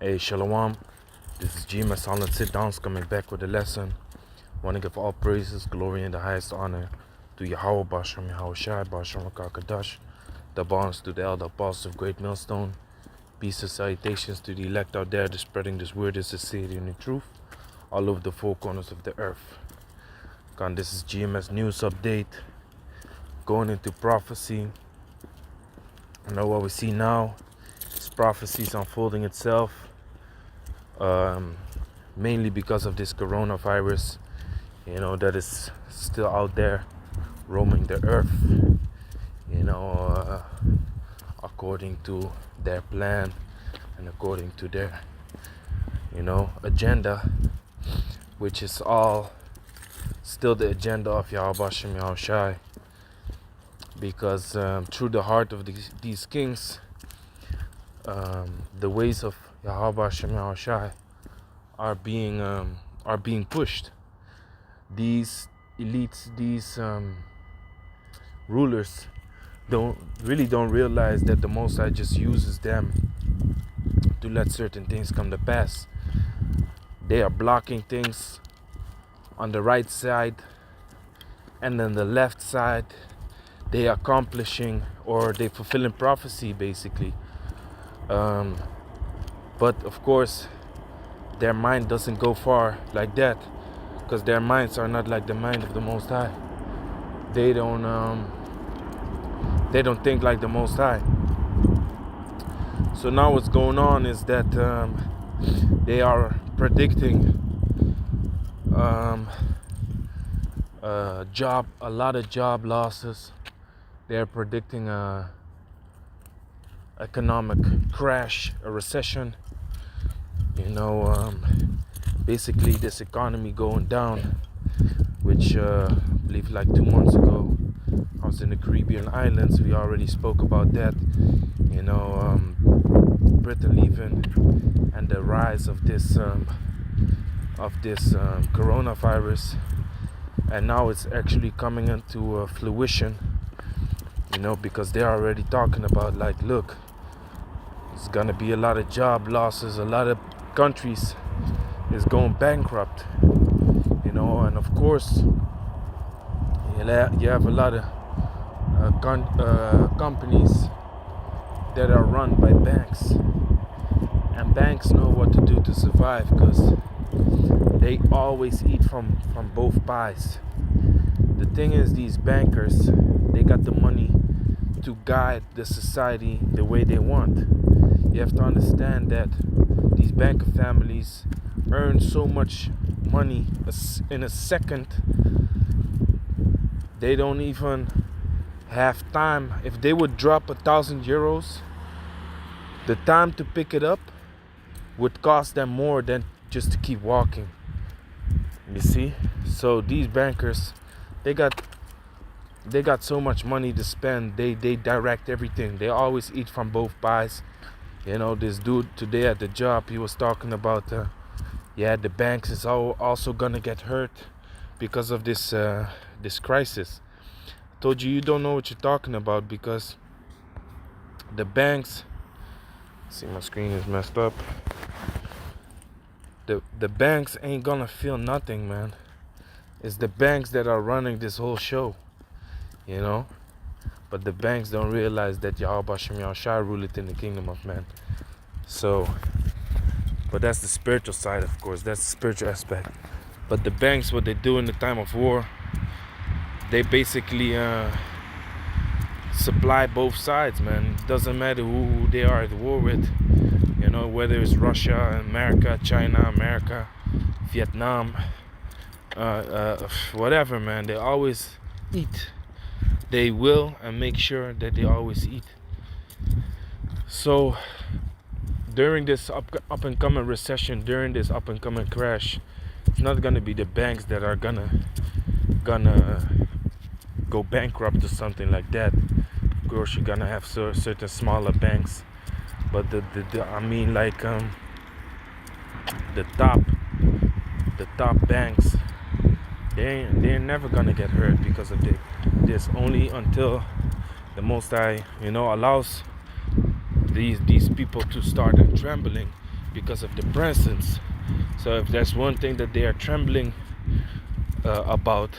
Hey, Shalom. This is GMS HollandSitDowns coming back with a lesson. Want to give all praises, glory, and the highest honor to Yahweh Bashem, Yahweh Shai, Bashem Rakakadash. The bonds to the elder apostles of Great Millstone. Peace and salutations to the elect out there, spreading this word, this sincerity, and the truth all over the four corners of the earth. And this is GMS News Update. Going into prophecy. I know what we see now. This prophecy is unfolding itself. Mainly because of this coronavirus, that is still out there roaming the earth, according to their plan and according to their, agenda, which is all still the agenda of Yahweh Bashem Yahweh Shai, because through the heart of these kings, the ways of Yahweh Bashem Yahweh Shai are being pushed. These elites, these rulers don't realize that the Most High just uses them to let certain things come to pass. They are blocking things on the right side, and then the left side they accomplishing, or they fulfilling prophecy basically. But of course their mind doesn't go far like that, because their minds are not like the mind of the Most High. They don't think like the Most High. So now what's going on is that they are predicting a lot of job losses. They are predicting a economic crash, a recession. Basically this economy going down, which I believe like 2 months ago I was in the Caribbean islands. We already spoke about that. Britain leaving and the rise of this coronavirus, and now it's actually coming into fruition. Because they're already talking about, like, look, it's gonna be a lot of job losses. A lot of countries is going bankrupt. And of course you have a lot of companies that are run by banks, and banks know what to do to survive, because they always eat from both pies. The thing is, these bankers, they got the money to guide the society the way they want. You have to understand that these banker families earn so much money in a second. They don't even have time. If they would drop 1,000 euros, the time to pick it up would cost them more than just to keep walking. You see? So these bankers, they got so much money to spend. They direct everything. They always eat from both pies. This dude today at the job, he was talking about the banks is also gonna get hurt because of this crisis. I told you don't know what you're talking about, because the banks, see, my screen is messed up. The banks ain't gonna feel nothing, man. It's the banks that are running this whole show, But the banks don't realize that Yahweh Bashem Yahweh Shai ruleth in the kingdom of man. So, but that's the spiritual side, of course. That's the spiritual aspect. But the banks, what they do in the time of war, they basically supply both sides, man. It doesn't matter who they are at war with. Whether it's Russia, America, China, America, Vietnam, whatever, man. They always eat. They will and make sure that they always eat. So during this up and coming recession, during this up and coming crash, it's not gonna be the banks that are gonna go bankrupt or something like that. Of course, you're gonna have certain smaller banks, but the top banks, they're never gonna get hurt because of this. Only until the Most High, allows these people to start trembling because of the presence. So if there's one thing that they are trembling about,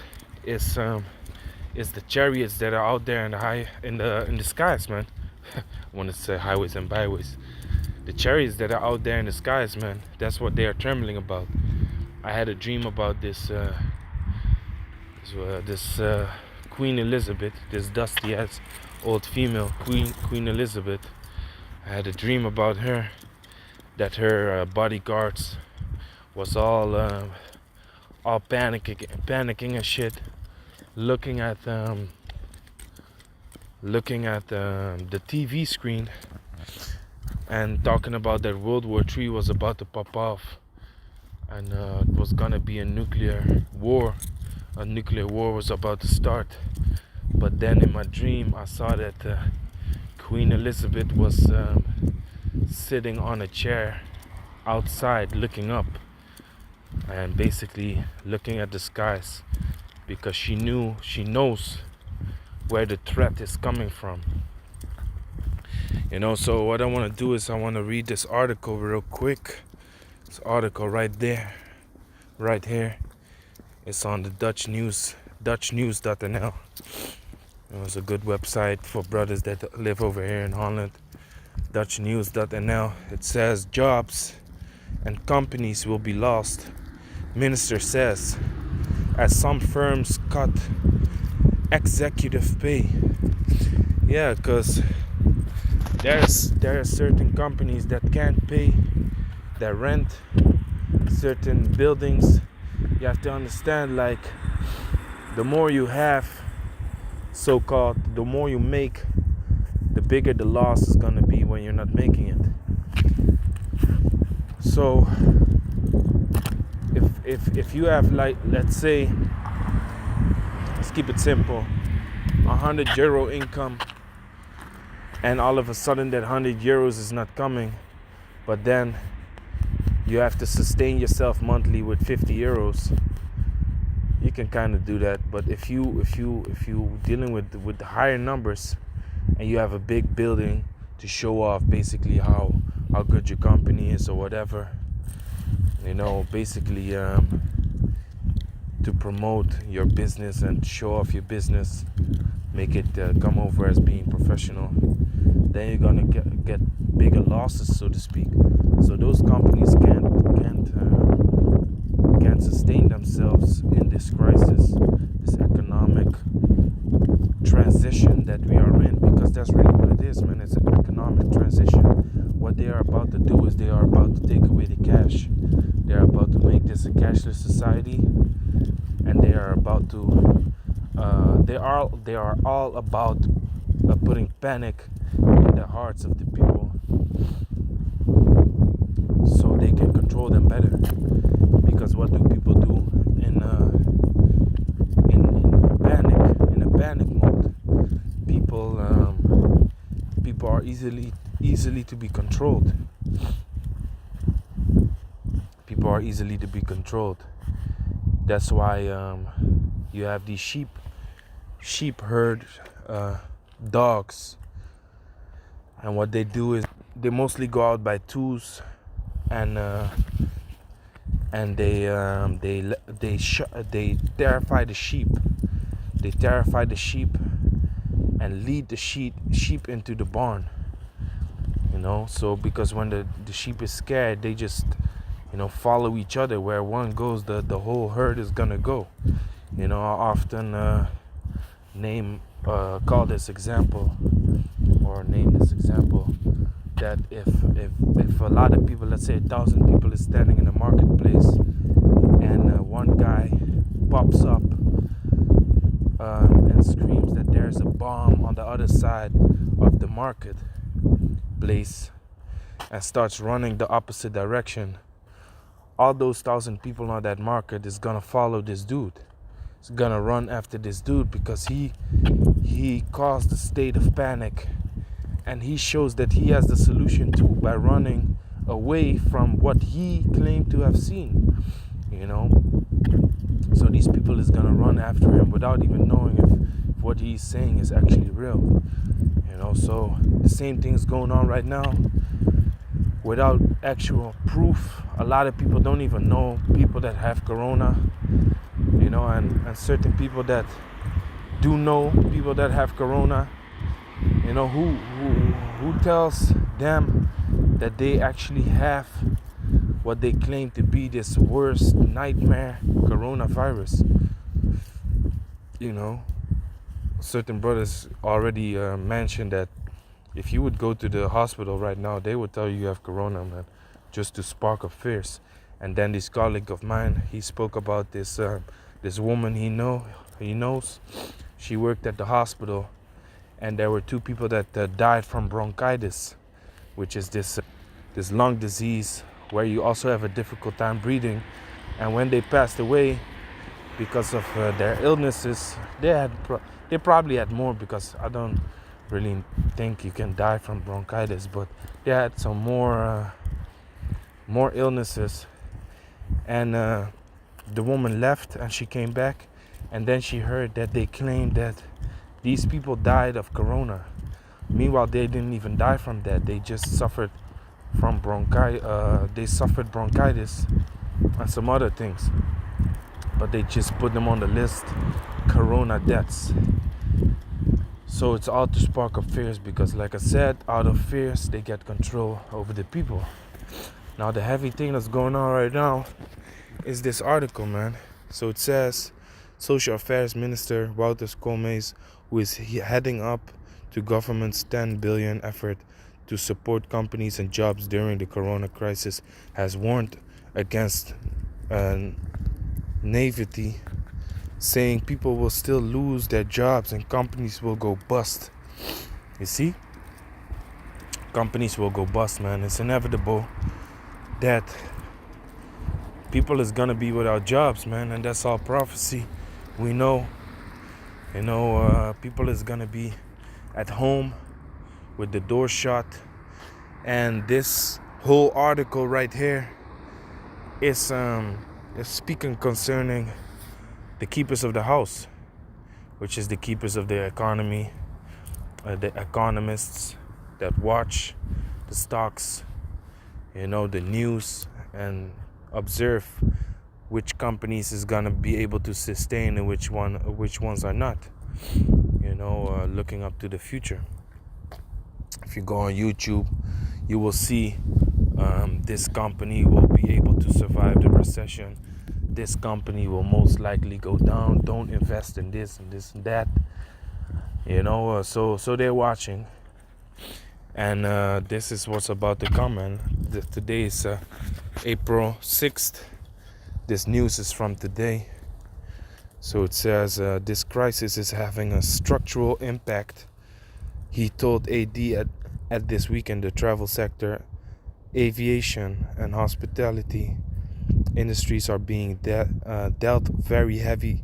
is the chariots that are out there in the skies, man. I want to say highways and byways. The chariots that are out there in the skies, man. That's what they are trembling about. I had a dream about this Queen Elizabeth, this dusty ass old female Queen Elizabeth. I had a dream about her, that her bodyguards was all panicking and shit, looking at the TV screen and talking about that World War III was about to pop off, and it was gonna be a nuclear war. A nuclear war was about to start. But then in my dream, I saw that Queen Elizabeth was sitting on a chair outside, looking up, and basically looking at the skies, because she knows where the threat is coming from. So what I want to do is I want to read this article real quick. This article right there, right here. It's on the Dutch news.nl. It was a good website for brothers that live over here in Holland. Dutchnews.nl. It says jobs and companies will be lost, minister says, as some firms cut executive pay. Yeah, because there are certain companies that can't pay their rent, certain buildings. You have to understand, like, the more you have, so-called, the more you make, the bigger the loss is gonna be when you're not making it. So if you have, like, let's say, let's keep it simple, €100 income, and all of a sudden that €100 is not coming, but then you have to sustain yourself monthly with €50, you can kind of do that. But if you dealing with the higher numbers, and you have a big building to show off basically how good your company is or whatever, basically to promote your business and show off your business, make it come over as being professional, then you're gonna get bigger losses, so to speak. So those companies can't sustain themselves in this crisis, this economic transition that we are in, because that's really what it is, man. It's an economic transition. What they are about to do is they are about to take away the cash. They are about to make this a cashless society, and they are about to they are all about putting panic in the hearts of the people, so they can control them better. Because what do people do in a panic mode? People are easily to be controlled. People are easily to be controlled. That's why you have these sheep herd dogs, and what they do is they mostly go out by twos, and they terrify the sheep. They terrify the sheep and lead the sheep into the barn. So because when the sheep is scared, they just follow each other. Where one goes, the whole herd is gonna go. I often name this example that if a lot of people, let's say 1,000 people, is standing in a marketplace, and one guy pops up and screams that there's a bomb on the other side of the marketplace, and starts running the opposite direction, all those 1,000 people on that market is gonna follow this dude. It's gonna run after this dude, because he caused a state of panic, and he shows that he has the solution too by running away from what he claimed to have seen. So these people is gonna run after him without even knowing if what he's saying is actually real. So the same thing's going on right now without actual proof. A lot of people don't even know people that have corona, and certain people that do know people that have corona, who tells them that they actually have what they claim to be this worst nightmare coronavirus. Certain brothers already mentioned that if you would go to the hospital right now, they would tell you have corona, man, just to spark up fears. And then this colleague of mine, he spoke about this woman he knows. She worked at the hospital, and there were 2 people that died from bronchitis, which is this lung disease where you also have a difficult time breathing. And when they passed away because of their illnesses, they probably had more, because I don't really think you can die from bronchitis, but they had some more illnesses. And the woman left, and she came back, and then she heard that they claimed that these people died of corona. Meanwhile, they didn't even die from that. They just suffered from bronchitis and some other things, but they just put them on the list, corona deaths. So it's all to spark up fears, because like I said, out of fears they get control over the people. Now the heavy thing that's going on right now is this article, man. So it says Social Affairs Minister Walter Koolmees, who is heading up to government's 10 billion effort to support companies and jobs during the corona crisis, has warned against naivety, saying people will still lose their jobs and companies will go bust. You see? Companies will go bust, man. It's inevitable that people is gonna be without jobs, man, and that's all prophecy. We know, people is gonna be at home with the door shut. And this whole article right here is speaking concerning the keepers of the house, which is the keepers of the economy, the economists that watch the stocks, the news, and observe which companies is gonna be able to sustain and which ones are not. Looking up to the future. If you go on YouTube, you will see this company will be able to survive the recession. This company will most likely go down. Don't invest in this and this and that. So they're watching. And this is what's about to come, man. Today is April 6th. This news is from today. So it says this crisis is having a structural impact. He told AD at this weekend the travel sector, aviation, and hospitality industries are being dealt very heavy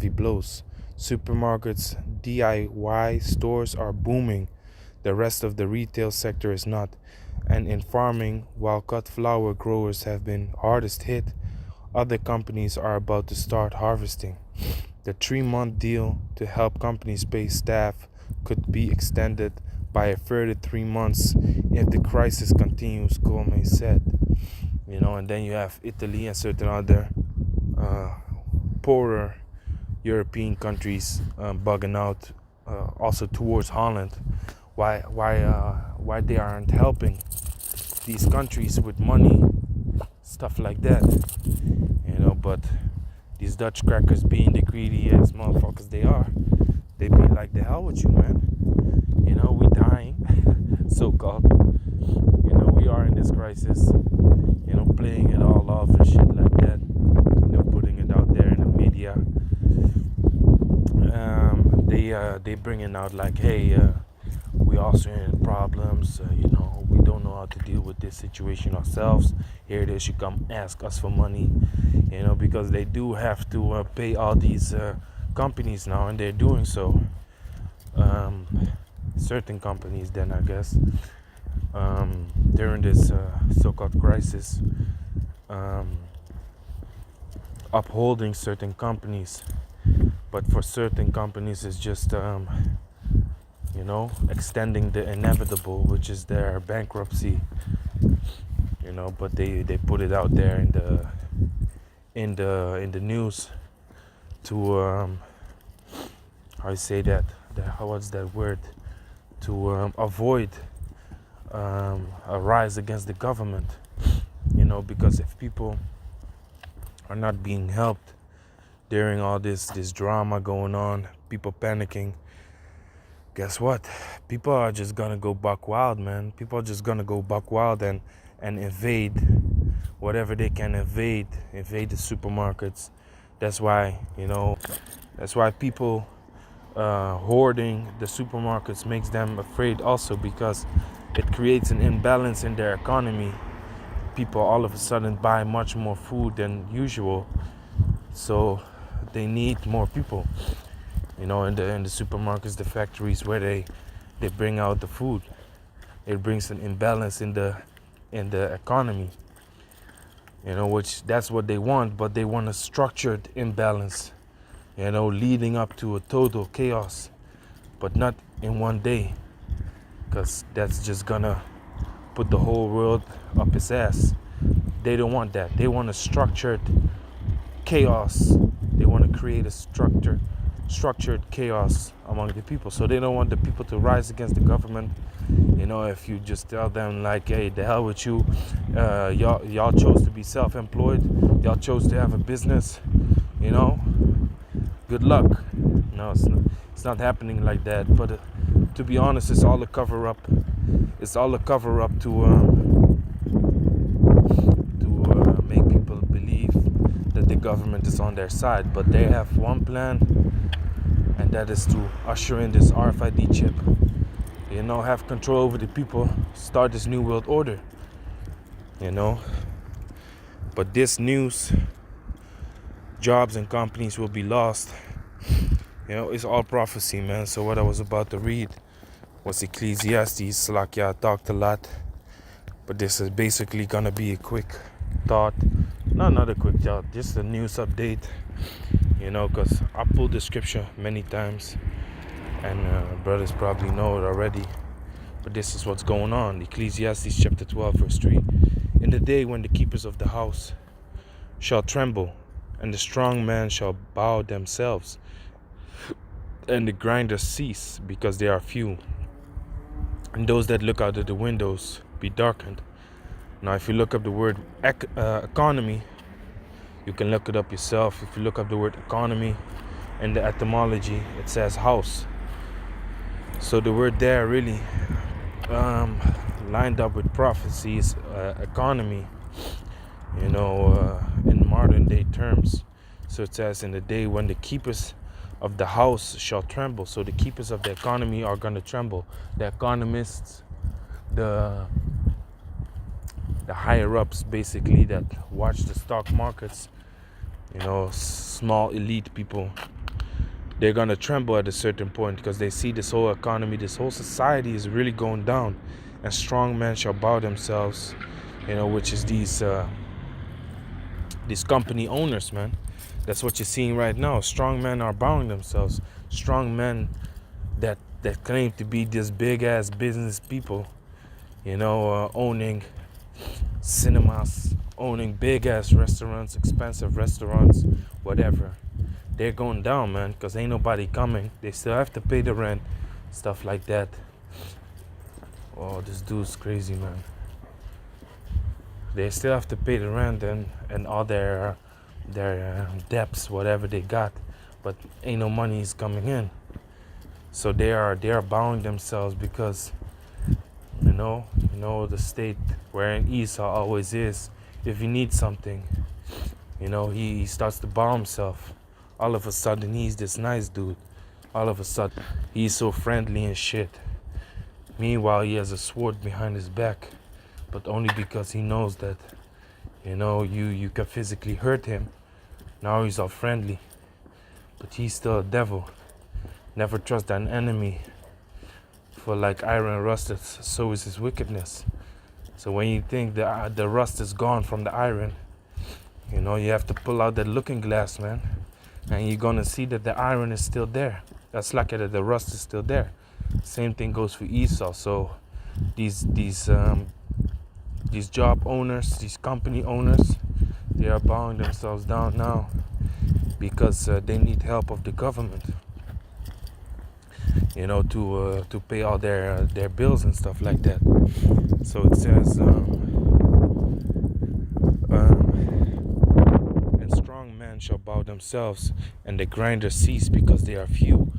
blows. Supermarkets, DIY stores are booming. The rest of the retail sector is not. And in farming, while cut flower growers have been hardest hit, other companies are about to start harvesting. The 3-month deal to help companies pay staff could be extended by a further 3 months if the crisis continues, Koolmees said. And then you have Italy and certain other poorer European countries bugging out, also towards Holland. Why they aren't helping these countries with money, stuff like that. But these Dutch crackers, being the greedy ass motherfuckers they are, they be like, the hell with you, man. We dying, so-called. We are in this crisis, playing it all off and shit like that, putting it out there in the media. They bringing out like, hey, we also in problems, we don't know how to deal with this situation ourselves. Here it is, you come ask us for money, because they do have to pay all these companies now, and they're doing so. Certain companies then, I guess, during this so-called crisis, upholding certain companies. But for certain companies, it's just extending the inevitable, which is their bankruptcy. But they put it out there in the news to how you say that, what's that word, to avoid a rise against the government. Because if people are not being helped during all this drama going on, people panicking, guess what? People are just gonna go buck wild, man. People are just gonna go buck wild and invade whatever they can invade the supermarkets. That's why people hoarding the supermarkets makes them afraid also, because it creates an imbalance in their economy. People all of a sudden buy much more food than usual, so they need more people. In the supermarkets, the factories where they bring out the food, it brings an imbalance in the economy. Which that's what they want, but they want a structured imbalance. Leading up to a total chaos, but not in one day, because that's just gonna put the whole world up its ass. They don't want that. They want a structured chaos. They want to create a structured chaos among the people. So they don't want the people to rise against the government. If you just tell them like, hey, the hell with you, y'all chose to be self-employed, y'all chose to have a business, good luck. No, it's not happening like that. But to be honest, it's all a cover-up. It's all a cover-up to make people believe that the government is on their side. But they have one plan, and that is to usher in this RFID chip. Have control over the people, start this new world order. But this news, jobs and companies will be lost. It's all prophecy, man. So what I was about to read was Ecclesiastes. Like, I talked a lot, but this is basically gonna be a quick thought. No, not a quick thought, just a news update. Because I pulled the scripture many times, and brothers probably know it already. But this is what's going on. Ecclesiastes chapter 12, verse 3. In the day when the keepers of the house shall tremble, and the strong men shall bow themselves, and the grinders cease, because they are few, and those that look out of the windows be darkened. Now, if you look up the word economy, you can look it up yourself. If you look up the word economy in the etymology, it says house. So the word there really lined up with prophecies, economy, in modern day terms. So it says, in the day when the keepers of the house shall tremble. So the keepers of the economy are going to tremble. The economists, the higher ups, basically, that watch the stock markets, small elite people, they're going to tremble at a certain point, because they see this whole economy, this whole society is really going down. And strong men shall bow themselves, which is these company owners, man. That's what you're seeing right now. Strong men are bowing themselves. Strong men that claim to be this big ass business people, owning cinemas, owning big ass restaurants, expensive restaurants, whatever. They're going down, man, because ain't nobody coming. They still have to pay the rent, stuff like that. Oh, this dude's crazy, man. They still have to pay the rent and all their debts, whatever they got, but ain't no money is coming in. So they are bowing themselves, because the state wherein Esau always is. If he needs something, he starts to bow himself. All of a sudden he's this nice dude. All of a sudden he's so friendly and shit. Meanwhile, he has a sword behind his back, but only because he knows that you can physically hurt him. Now he's all friendly, but he's still a devil. Never trust an enemy, for like iron rusted, so is his wickedness. So when you think the rust is gone from the iron, you have to pull out that looking glass, man, and you're gonna see that the iron is still there. That's like it, the rust is still there. Same thing goes for Esau. So these job owners, these company owners, they are bowing themselves down now because they need help of the government, to pay all their bills and stuff like that. So it says, and strong men shall bow themselves, and the grinders cease because they are few.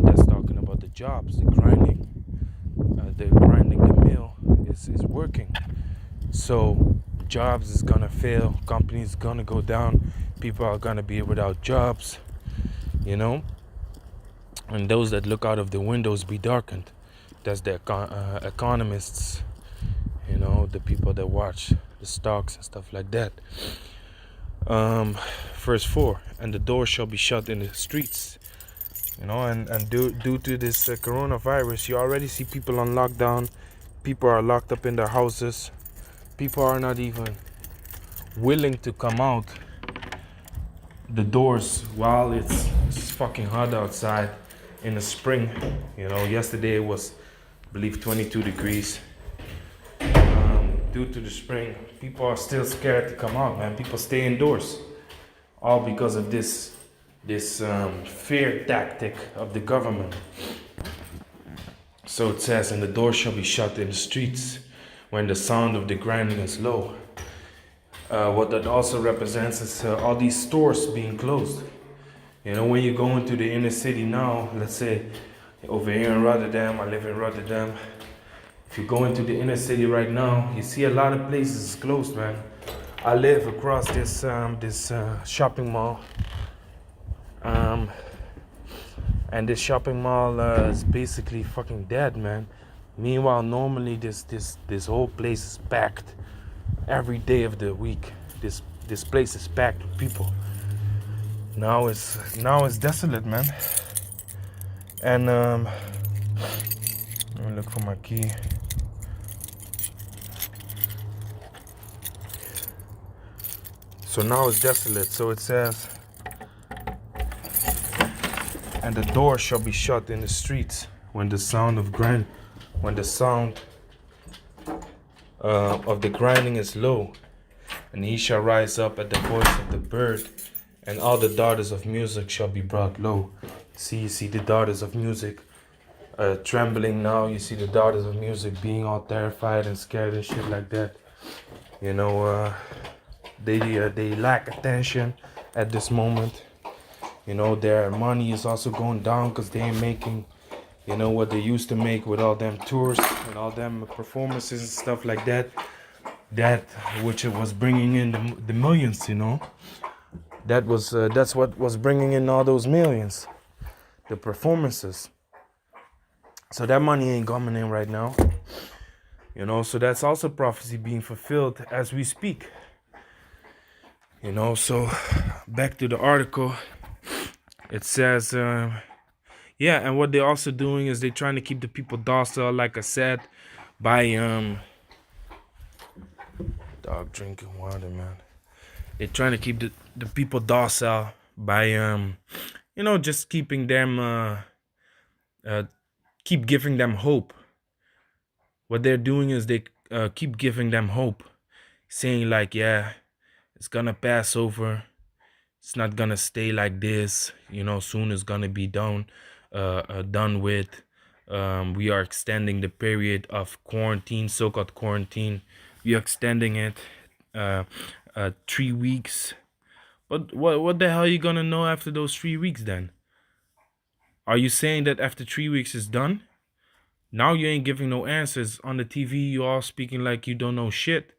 That's talking about the jobs, the grinding the mill is working. So jobs is gonna fail, companies gonna go down, people are gonna be without jobs, and those that look out of the windows be darkened. That's the economists, the people that watch the stocks and stuff like that. Verse 4, and the door shall be shut in the streets. And due to this coronavirus, you already see people on lockdown. People are locked up in their houses. People are not even willing to come out the doors while it's fucking hot outside in the spring. Yesterday it was, I believe, 22 degrees. Due to the spring, people are still scared to come out, man. People stay indoors, all because of this fear tactic of the government. So it says, and the door shall be shut in the streets when the sound of the grinding is low. What that also represents is all these stores being closed. When you go into the inner city now, let's say over here in Rotterdam, I live in Rotterdam. If you go into the inner city right now, you see a lot of places closed, man. I live across this shopping mall. And this shopping mall is basically fucking dead, man. Meanwhile, normally this whole place is packed every day of the week. This place is packed with people. Now it's desolate, man. And let me look for my key. So now it's desolate. So it says, and the door shall be shut in the streets when the sound of the grinding is low, and he shall rise up at the voice of the bird, and all the daughters of music shall be brought low. You see the daughters of music trembling now. You see the daughters of music being all terrified and scared and shit like that. They lack attention at this moment. Their money is also going down because they ain't making, what they used to make with all them tours and all them performances and stuff like that. That which it was bringing in the millions, that's what was bringing in all those millions, the performances. So that money ain't coming in right now. So that's also prophecy being fulfilled as we speak. So back to the article. It says, and what they're also doing is they're trying to keep the people docile, like I said, by dog drinking water, man. They're trying to keep the people docile by just keeping them keep giving them hope. What they're doing is they keep giving them hope, saying like, yeah, it's gonna pass over. It's not gonna stay like this. Soon it's gonna be done with. We are extending the period of quarantine, so-called quarantine. We are extending it 3 weeks. But what the hell are you gonna know after those 3 weeks then? Are you saying that after 3 weeks is done? Now you ain't giving no answers. On the TV, you all speaking like you don't know shit.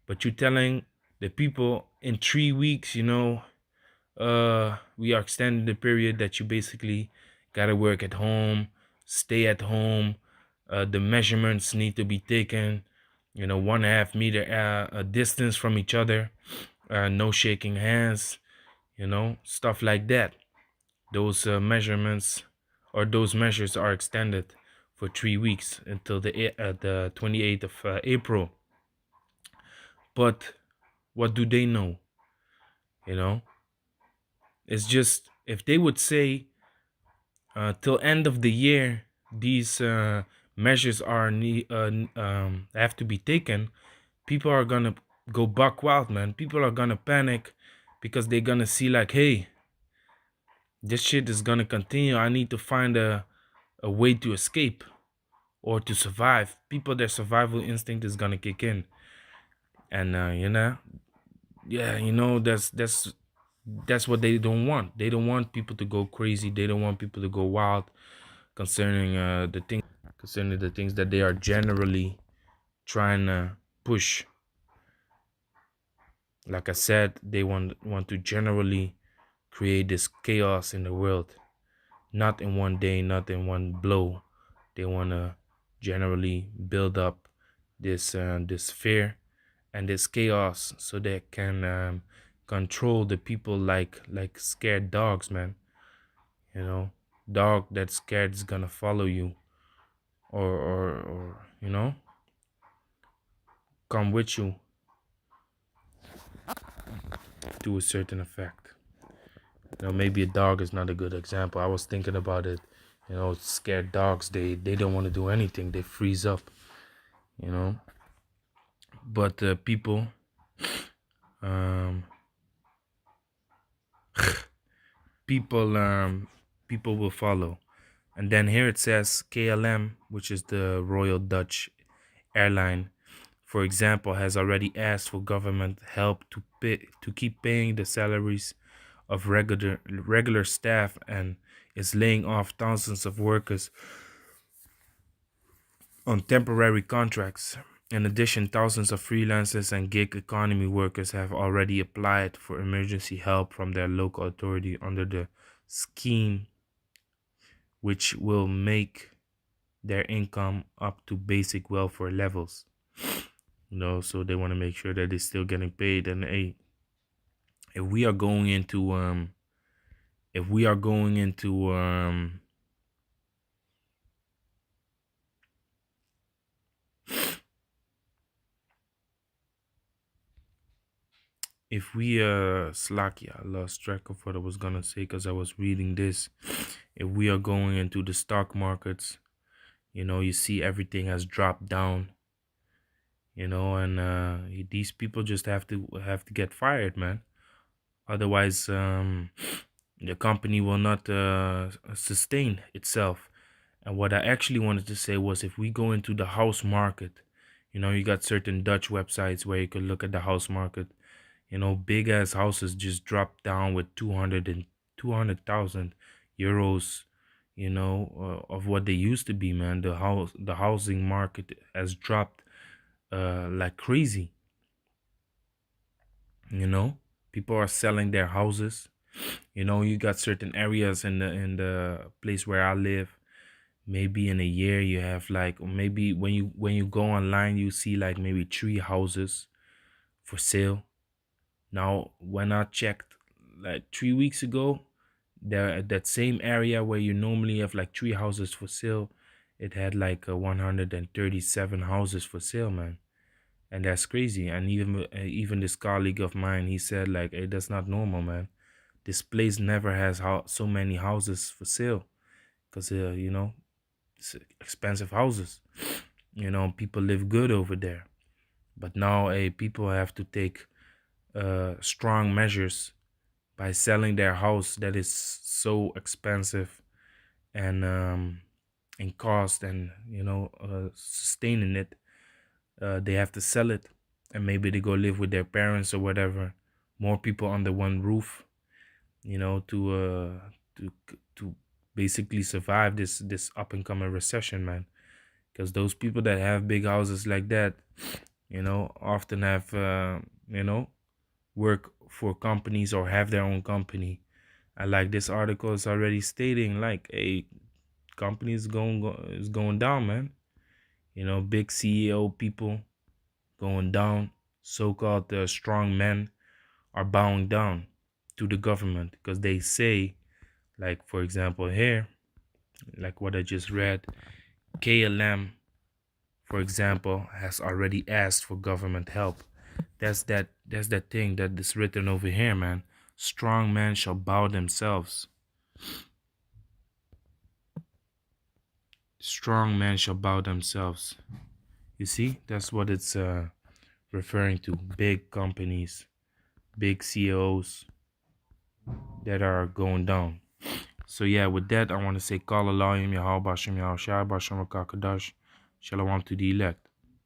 But you telling the people in 3 weeks, we are extending the period that you basically gotta work at home, stay at home. The measurements need to be taken, 1.5 meter distance from each other, no shaking hands, stuff like that. Those measurements or those measures are extended for 3 weeks until the 28th of April. But what do they know? It's just, if they would say till end of the year these measures have to be taken, people are gonna go buck wild, man. People are gonna panic because they're gonna see like, hey, this shit is gonna continue. I need to find a way to escape or to survive. People, their survival instinct is gonna kick in, and yeah, that's what they don't want. They don't want people to go crazy. They don't want people to go wild concerning the things that they are generally trying to push. Like I said, they want to generally create this chaos in the world, not in one day, not in one blow. They want to generally build up this fear and this chaos so they can control the people like scared dogs, man. You know, dog that's scared is gonna follow you, or come with you to a certain effect. Maybe a dog is not a good example. I was thinking about it. Scared dogs, they don't want to do anything. They freeze up. You know, but um, people, people will follow. And then here it says KLM, which is the Royal Dutch Airline, for example, has already asked for government help to keep paying the salaries of regular staff, and is laying off thousands of workers on temporary contracts. In addition, thousands of freelancers and gig economy workers have already applied for emergency help from their local authority under the scheme, which will make their income up to basic welfare levels. So they want to make sure that they're still getting paid. And hey, if we are going into if we are going into if we slack, I lost track of what I was gonna say because I was reading this. If we are going into the stock markets, you see everything has dropped down, and these people just have to get fired, man. Otherwise, the company will not sustain itself. And what I actually wanted to say was, if we go into the house market, you got certain Dutch websites where you could look at the house market. Big ass houses just dropped down with 200,000 euros, of what they used to be, man. The housing market has dropped like crazy. People are selling their houses. You got certain areas in the place where I live. Maybe in a year you have like, or maybe when you go online, you see like maybe 3 houses for sale. Now, when I checked like 3 weeks ago, that same area where you normally have like 3 houses for sale, it had like 137 houses for sale, man. And that's crazy. And even this colleague of mine, he said like, hey, that's not normal, man. This place never has so many houses for sale, because it's expensive houses. People live good over there. But now, people have to take strong measures by selling their house that is so expensive, and in cost, and sustaining it. They have to sell it, and maybe they go live with their parents or whatever. More people under one roof, to basically survive this up and coming recession, man. Because those people that have big houses like that, often have work for companies or have their own company. And like this article is already stating, like, a company is going down, man. Big CEO people going down. So-called strong men are bowing down to the government, because they say, like, for example, here, like what I just read, KLM, for example, has already asked for government help. That's that thing that is written over here, man. Strong men shall bow themselves Strong men shall bow themselves. You see, that's what it's referring to. Big companies, big CEOs that are going down. So yeah, with that, I want to say, Call Allah Yahweh Bashim Yahushua Bashim Kakadash. Shalom to the elect.